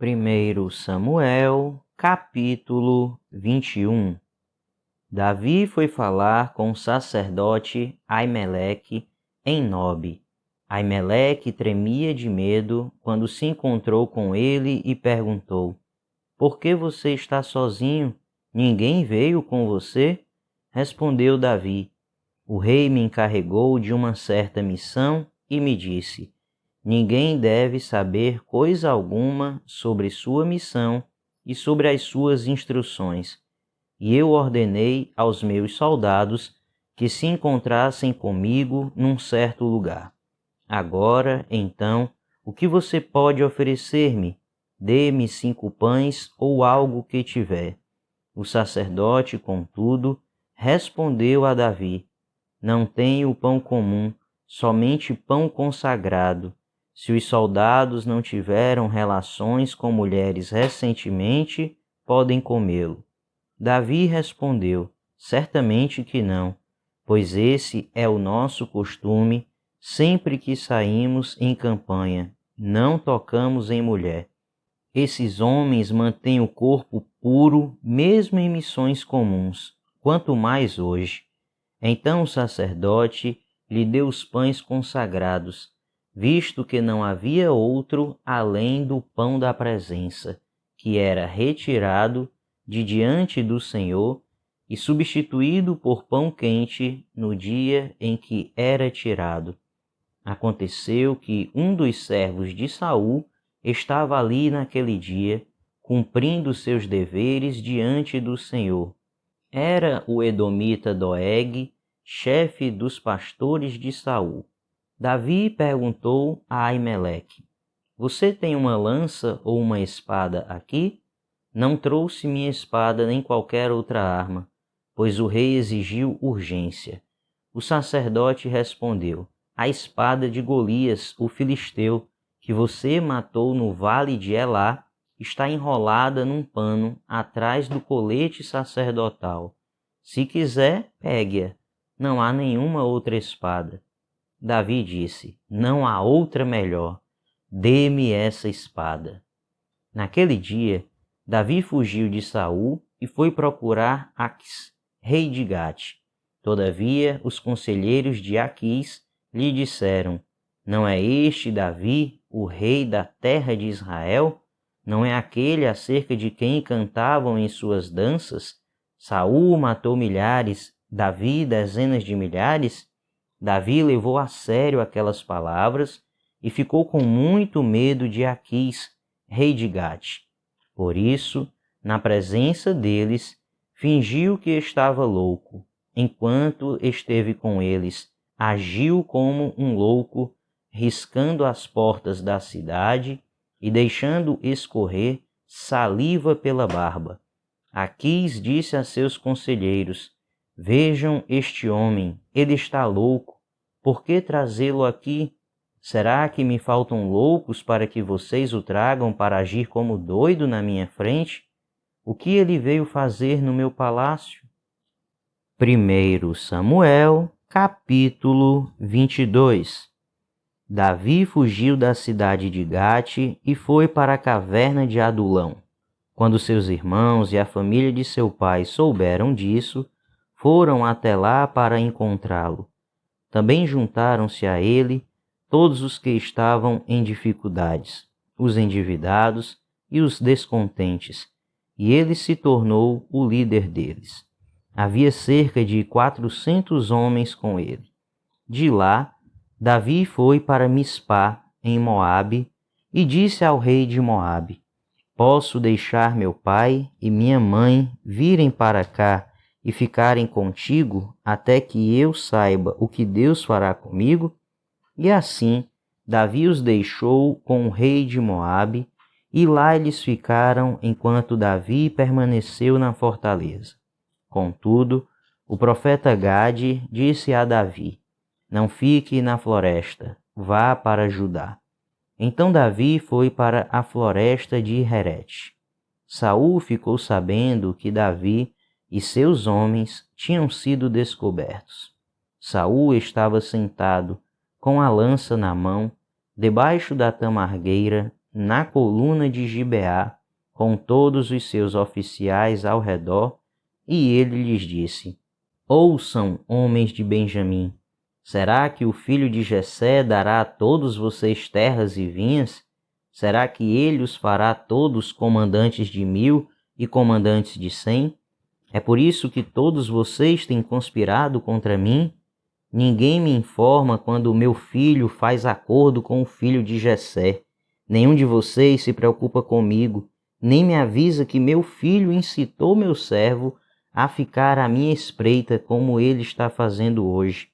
1 Samuel, capítulo 21. Davi foi falar com o sacerdote Aimeleque em Nobe. Aimeleque tremia de medo quando se encontrou com ele e perguntou: "Por que você está sozinho? Ninguém veio com você?" Respondeu Davi: "O rei me encarregou de uma certa missão e me disse: ninguém deve saber coisa alguma sobre sua missão e sobre as suas instruções. E eu ordenei aos meus soldados que se encontrassem comigo num certo lugar. Agora, então, o que você pode oferecer-me? Dê-me 5 pães ou algo que tiver." O sacerdote, contudo, respondeu a Davi: "Não tenho pão comum, somente pão consagrado. Se os soldados não tiveram relações com mulheres recentemente, podem comê-lo." Davi respondeu: "Certamente que não, pois esse é o nosso costume sempre que saímos em campanha. Não tocamos em mulher. Esses homens mantêm o corpo puro mesmo em missões comuns, quanto mais hoje." Então o sacerdote lhe deu os pães consagrados, visto que não havia outro além do pão da presença, que era retirado de diante do Senhor e substituído por pão quente no dia em que era tirado. Aconteceu que um dos servos de Saul estava ali naquele dia, cumprindo seus deveres diante do Senhor. Era o edomita Doeg, chefe dos pastores de Saul. Davi perguntou a Aimeleque: "Você tem uma lança ou uma espada aqui?" "Não trouxe minha espada nem qualquer outra arma, pois o rei exigiu urgência." O sacerdote respondeu: "A espada de Golias, o filisteu, que você matou no vale de Elá, está enrolada num pano atrás do colete sacerdotal. Se quiser, pegue-a. Não há nenhuma outra espada." Davi disse: "Não há outra melhor. Dê-me essa espada." Naquele dia, Davi fugiu de Saul e foi procurar Aquis, rei de Gate. Todavia, os conselheiros de Aquis lhe disseram: "Não é este Davi, o rei da terra de Israel? Não é aquele acerca de quem cantavam em suas danças? Saul matou milhares, Davi dezenas de milhares?" Davi levou a sério aquelas palavras e ficou com muito medo de Aquis, rei de Gate. Por isso, na presença deles, fingiu que estava louco. Enquanto esteve com eles, agiu como um louco, riscando as portas da cidade e deixando escorrer saliva pela barba. Aquis disse a seus conselheiros: "Vejam este homem, ele está louco. Por que trazê-lo aqui? Será que me faltam loucos para que vocês o tragam para agir como doido na minha frente? O que ele veio fazer no meu palácio?" 1 Samuel, capítulo 22. Davi fugiu da cidade de Gate e foi para a caverna de Adulão. Quando seus irmãos e a família de seu pai souberam disso, foram até lá para encontrá-lo. Também juntaram-se a ele todos os que estavam em dificuldades, os endividados e os descontentes, e ele se tornou o líder deles. Havia cerca de 400 homens com ele. De lá, Davi foi para Mispá, em Moabe, e disse ao rei de Moabe: "Posso deixar meu pai e minha mãe virem para cá e ficarem contigo até que eu saiba o que Deus fará comigo?" E assim, Davi os deixou com o rei de Moabe, e lá eles ficaram enquanto Davi permaneceu na fortaleza. Contudo, o profeta Gade disse a Davi: "Não fique na floresta, vá para Judá." Então Davi foi para a floresta de Herete. Saul ficou sabendo que Davi e seus homens tinham sido descobertos. Saul estava sentado, com a lança na mão, debaixo da tamargueira, na coluna de Gibeá, com todos os seus oficiais ao redor, e ele lhes disse: Ouçam, homens de Benjamim, será que o filho de Jessé dará a todos vocês terras e vinhas? Será que ele os fará todos comandantes de 1000 e comandantes de 100? É por isso que todos vocês têm conspirado contra mim? Ninguém me informa quando o meu filho faz acordo com o filho de Jessé. Nenhum de vocês se preocupa comigo, nem me avisa que meu filho incitou meu servo a ficar à minha espreita como ele está fazendo hoje.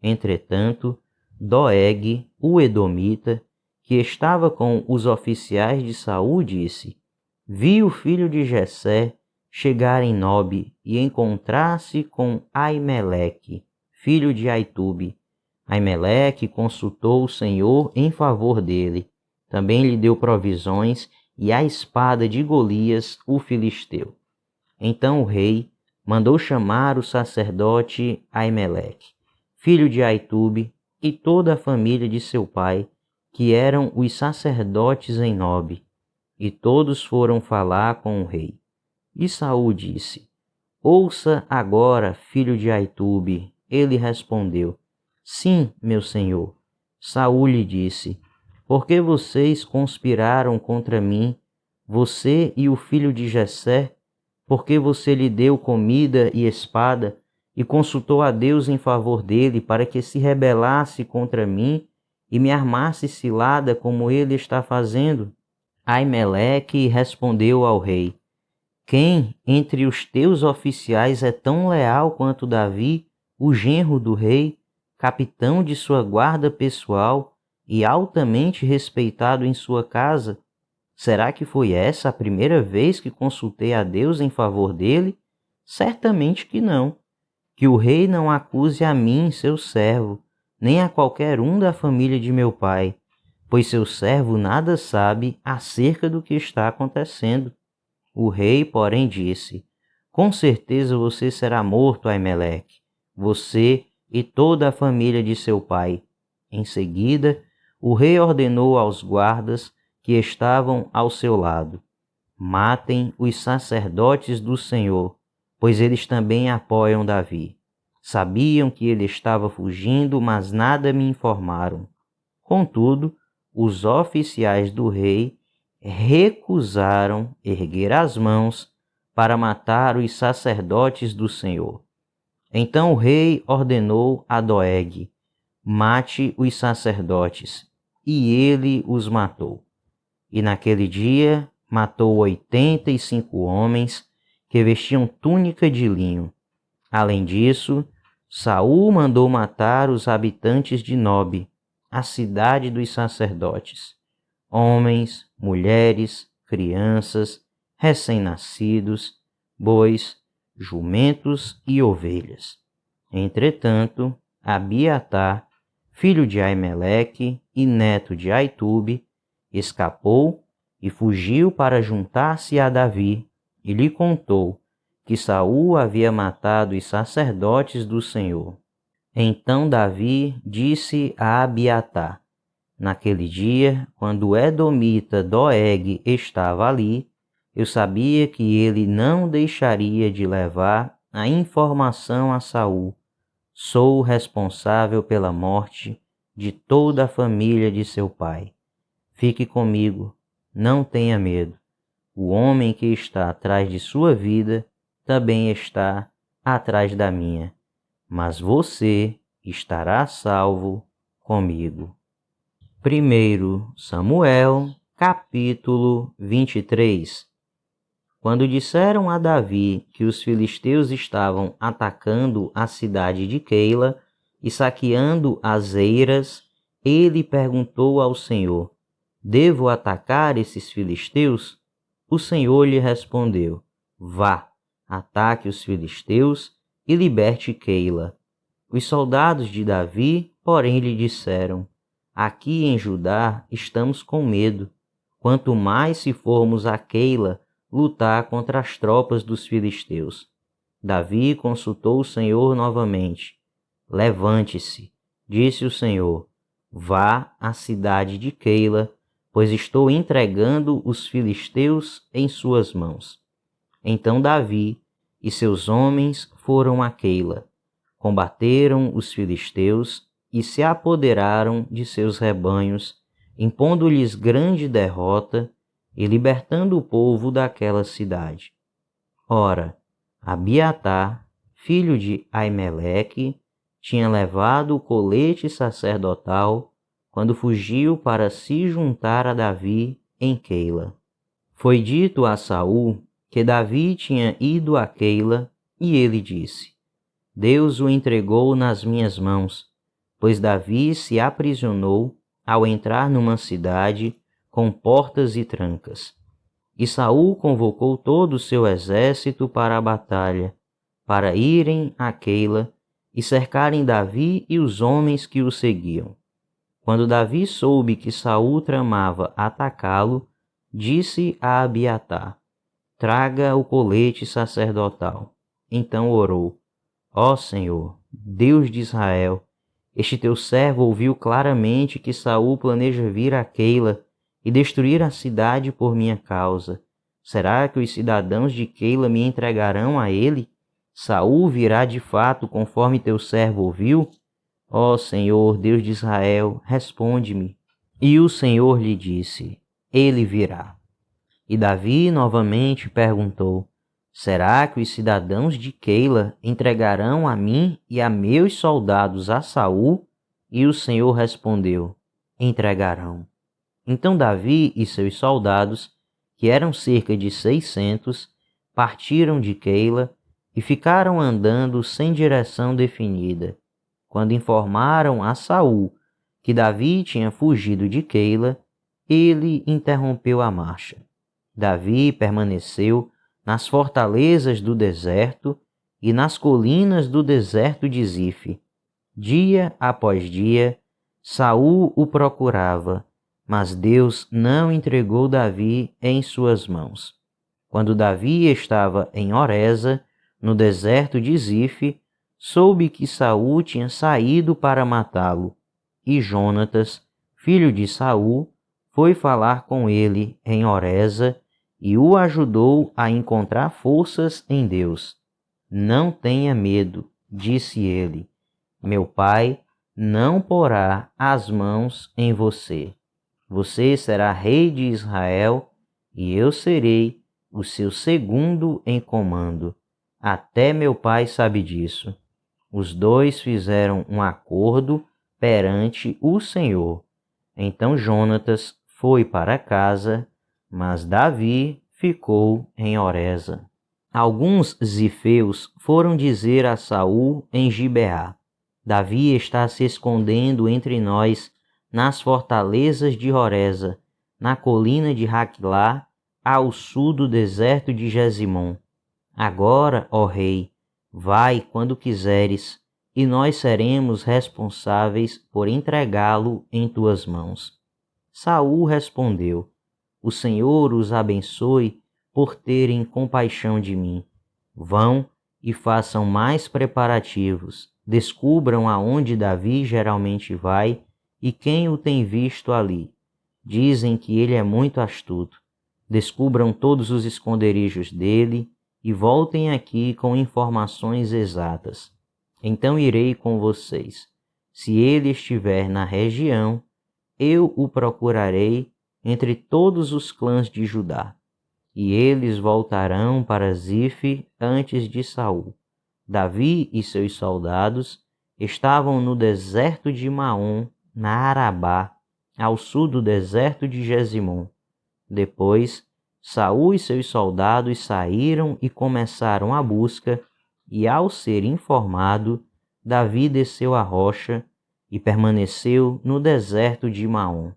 Entretanto, Doeg, o edomita, que estava com os oficiais de Saul, disse: Vi o filho de Jessé chegar em Nobe e encontrar-se com Aimeleque, filho de Aitube. Aimeleque consultou o Senhor em favor dele. Também lhe deu provisões e a espada de Golias, o filisteu. Então o rei mandou chamar o sacerdote Aimeleque, filho de Aitube, e toda a família de seu pai, que eram os sacerdotes em Nobe, e todos foram falar com o rei. E Saul disse: Ouça agora, filho de Aitube. Ele respondeu: Sim, meu senhor. Saul lhe disse: Por que vocês conspiraram contra mim, você e o filho de Jessé? Porque você lhe deu comida e espada e consultou a Deus em favor dele para que se rebelasse contra mim e me armasse cilada como ele está fazendo? Aimeleque respondeu ao rei: Quem entre os teus oficiais é tão leal quanto Davi, o genro do rei, capitão de sua guarda pessoal e altamente respeitado em sua casa? Será que foi essa a primeira vez que consultei a Deus em favor dele? Certamente que não. Que o rei não acuse a mim, seu servo, nem a qualquer um da família de meu pai, pois seu servo nada sabe acerca do que está acontecendo. O rei, porém, disse: Com certeza você será morto, Aimeleque, você e toda a família de seu pai. Em seguida, o rei ordenou aos guardas que estavam ao seu lado: Matem os sacerdotes do Senhor, pois eles também apoiam Davi. Sabiam que ele estava fugindo, mas nada me informaram. Contudo, os oficiais do rei recusaram erguer as mãos para matar os sacerdotes do Senhor. Então o rei ordenou a Doeg: Mate os sacerdotes, e ele os matou. E naquele dia matou 85 homens que vestiam túnica de linho. Além disso, Saul mandou matar os habitantes de Nobe, a cidade dos sacerdotes, homens, mulheres, crianças, recém-nascidos, bois, jumentos e ovelhas. Entretanto, Abiatar, filho de Aimeleque e neto de Aitube, escapou e fugiu para juntar-se a Davi, e lhe contou que Saul havia matado os sacerdotes do Senhor. Então Davi disse a Abiatar: Naquele dia, quando o edomita Doeg estava ali, eu sabia que ele não deixaria de levar a informação a Saul. Sou responsável pela morte de toda a família de seu pai. Fique comigo, não tenha medo. O homem que está atrás de sua vida também está atrás da minha, mas você estará salvo comigo. 1 Samuel, capítulo 23. Quando disseram a Davi que os filisteus estavam atacando a cidade de Keila e saqueando as eiras, ele perguntou ao Senhor: Devo atacar esses filisteus? O Senhor lhe respondeu: Vá, ataque os filisteus e liberte Keila. Os soldados de Davi, porém, lhe disseram: Aqui em Judá estamos com medo. Quanto mais se formos a Keila lutar contra as tropas dos filisteus. Davi consultou o Senhor novamente. Levante-se, disse o Senhor. Vá à cidade de Keila, pois estou entregando os filisteus em suas mãos. Então Davi e seus homens foram a Keila, combateram os filisteus e se apoderaram de seus rebanhos, impondo-lhes grande derrota e libertando o povo daquela cidade. Ora, Abiatar, filho de Aimeleque, tinha levado o colete sacerdotal quando fugiu para se juntar a Davi em Keila. Foi dito a Saul que Davi tinha ido a Keila, e ele disse: Deus o entregou nas minhas mãos, pois Davi se aprisionou ao entrar numa cidade com portas e trancas. E Saul convocou todo o seu exército para a batalha, para irem a Keila e cercarem Davi e os homens que o seguiam. Quando Davi soube que Saul tramava atacá-lo, disse a Abiatar: Traga o colete sacerdotal. Então orou: Ó Senhor, Deus de Israel, este teu servo ouviu claramente que Saul planeja vir a Keila e destruir a cidade por minha causa. Será que os cidadãos de Keila me entregarão a ele? Saul virá de fato conforme teu servo ouviu? Ó Senhor, Deus de Israel, responde-me. E o Senhor lhe disse: Ele virá. E Davi novamente perguntou: Será que os cidadãos de Keila entregarão a mim e a meus soldados a Saul? E o Senhor respondeu: Entregarão. Então Davi e seus soldados, que eram cerca de 600, partiram de Keila e ficaram andando sem direção definida. Quando informaram a Saul que Davi tinha fugido de Keila, ele interrompeu a marcha. Davi permaneceu nas fortalezas do deserto e nas colinas do deserto de Zife. Dia após dia, Saul o procurava, mas Deus não entregou Davi em suas mãos. Quando Davi estava em Horesa, no deserto de Zife, soube que Saul tinha saído para matá-lo, e Jonatas, filho de Saul, foi falar com ele em Horesa e o ajudou a encontrar forças em Deus. Não tenha medo, disse ele. Meu pai não porá as mãos em você. Você será rei de Israel e eu serei o seu segundo em comando. Até meu pai sabe disso. Os dois fizeram um acordo perante o Senhor. Então Jonatas foi para casa, mas Davi ficou em Horesa. Alguns zifeus foram dizer a Saul em Gibeá: Davi está se escondendo entre nós nas fortalezas de Horesa, na colina de Raquilá, ao sul do deserto de Jezimom. Agora, ó rei, vai quando quiseres, e nós seremos responsáveis por entregá-lo em tuas mãos. Saul respondeu: O Senhor os abençoe por terem compaixão de mim. Vão e façam mais preparativos. Descubram aonde Davi geralmente vai e quem o tem visto ali. Dizem que ele é muito astuto. Descubram todos os esconderijos dele e voltem aqui com informações exatas. Então irei com vocês. Se ele estiver na região, eu o procurarei entre todos os clãs de Judá. E eles voltarão para Zife antes de Saul. Davi e seus soldados estavam no deserto de Maom, na Arabá, ao sul do deserto de Jezimom. Depois, Saul e seus soldados saíram e começaram a busca, e ao ser informado, Davi desceu a rocha e permaneceu no deserto de Maom.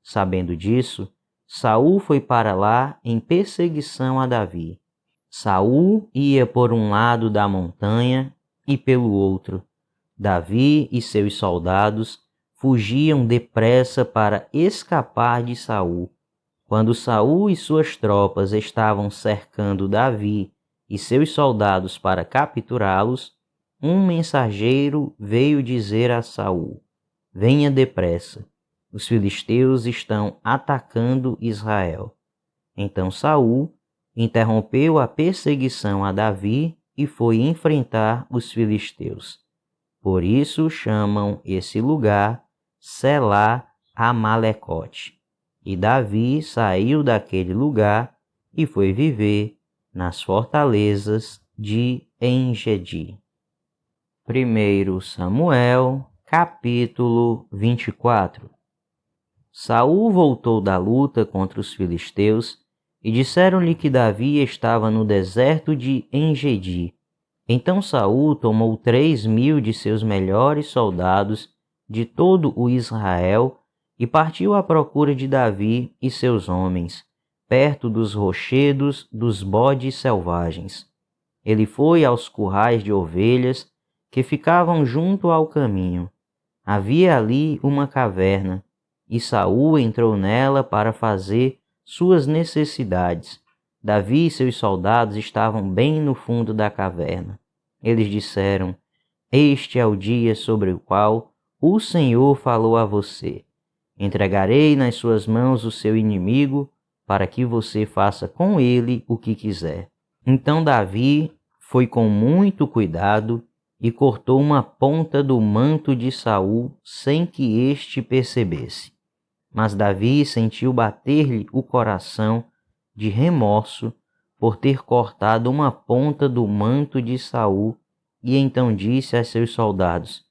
Sabendo disso, Saul foi para lá em perseguição a Davi. Saul ia por um lado da montanha e pelo outro. Davi e seus soldados fugiam depressa para escapar de Saul. Quando Saul e suas tropas estavam cercando Davi e seus soldados para capturá-los, um mensageiro veio dizer a Saul: Venha depressa. os filisteus estão atacando Israel. Então Saul interrompeu a perseguição a Davi e foi enfrentar os filisteus. Por isso chamam esse lugar Selá Amalecote. E Davi saiu daquele lugar e foi viver nas fortalezas de En-Gedi. 1 Samuel, capítulo 24. Saul voltou da luta contra os filisteus e disseram-lhe que Davi estava no deserto de En-Gedi. Então Saul tomou 3.000 de seus melhores soldados de todo o Israel e partiu à procura de Davi e seus homens, perto dos rochedos dos bodes selvagens. Ele foi aos currais de ovelhas que ficavam junto ao caminho. Havia ali uma caverna, e Saul entrou nela para fazer suas necessidades. Davi e seus soldados estavam bem no fundo da caverna. Eles disseram: Este é o dia sobre o qual o Senhor falou a você. Entregarei nas suas mãos o seu inimigo, para que você faça com ele o que quiser. Então Davi foi com muito cuidado e cortou uma ponta do manto de Saul sem que este percebesse. Mas Davi sentiu bater-lhe o coração de remorso por ter cortado uma ponta do manto de Saul, e então disse a seus soldados: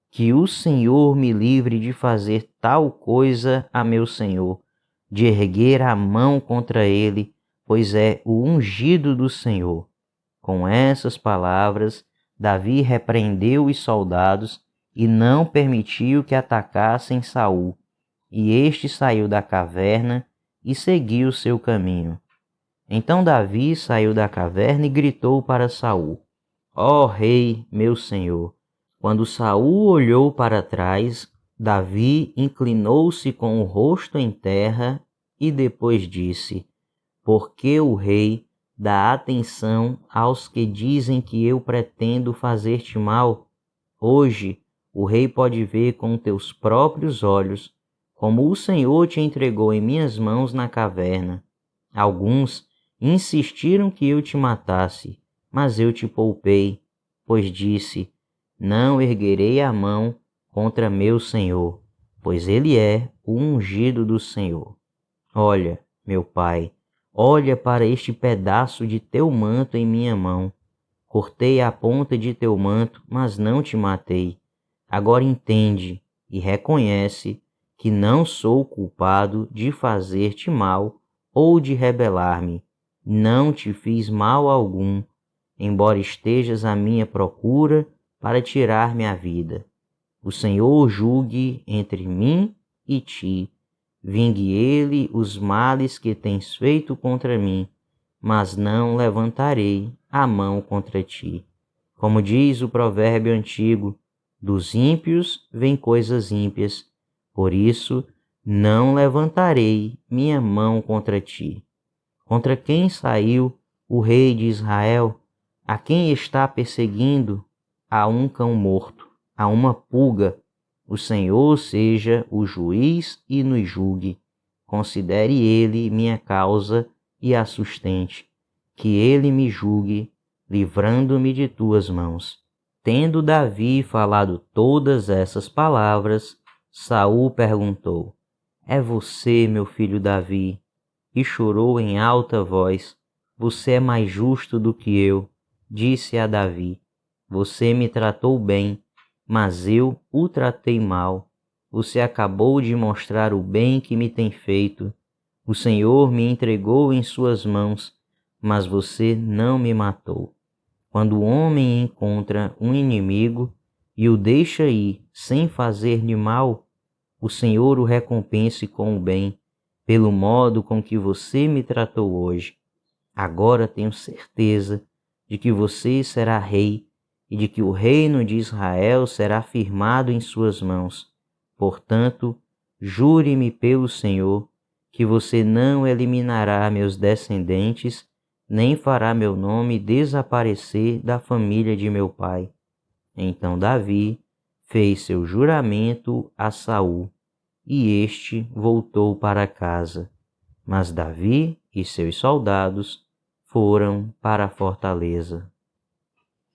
Que o Senhor me livre de fazer tal coisa a meu senhor, de erguer a mão contra ele, pois é o ungido do Senhor. Com essas palavras, Davi repreendeu os soldados e não permitiu que atacassem Saul. E este saiu da caverna e seguiu seu caminho. Então Davi saiu da caverna e gritou para Saul: Ó rei, meu senhor! Quando Saul olhou para trás, Davi inclinou-se com o rosto em terra e depois disse: Por que o rei dá atenção aos que dizem que eu pretendo fazer-te mal? Hoje o rei pode ver com teus próprios olhos como o Senhor te entregou em minhas mãos na caverna. Alguns insistiram que eu te matasse, mas eu te poupei, pois disse: Não erguerei a mão contra meu senhor, pois ele é o ungido do Senhor. Olha, meu pai, olha para este pedaço de teu manto em minha mão. Cortei a ponta de teu manto, mas não te matei. Agora entende e reconhece que não sou culpado de fazer-te mal ou de rebelar-me. Não te fiz mal algum, embora estejas à minha procura para tirar-me a vida. O Senhor julgue entre mim e ti. Vingue ele os males que tens feito contra mim, mas não levantarei a mão contra ti. Como diz o provérbio antigo, dos ímpios vêm coisas ímpias, por isso não levantarei minha mão contra ti. Contra quem saiu o rei de Israel? A quem está perseguindo? A um cão morto, a uma pulga. O Senhor seja o juiz e nos julgue. Considere ele minha causa e a sustente. Que ele me julgue, livrando-me de tuas mãos. Tendo Davi falado todas essas palavras, Saul perguntou: É você, meu filho Davi? E chorou em alta voz: Você é mais justo do que eu. Disse a Davi: Você me tratou bem, mas eu o tratei mal. Você acabou de mostrar o bem que me tem feito. O Senhor me entregou em suas mãos, mas você não me matou. Quando o homem encontra um inimigo e o deixa ir sem fazer-lhe mal, o Senhor o recompense com o bem, pelo modo com que você me tratou hoje. Agora tenho certeza de que você será rei e de que o reino de Israel será firmado em suas mãos. Portanto, jure-me pelo Senhor que você não eliminará meus descendentes, nem fará meu nome desaparecer da família de meu pai. Então Davi fez seu juramento a Saul, e este voltou para casa. Mas Davi e seus soldados foram para a fortaleza.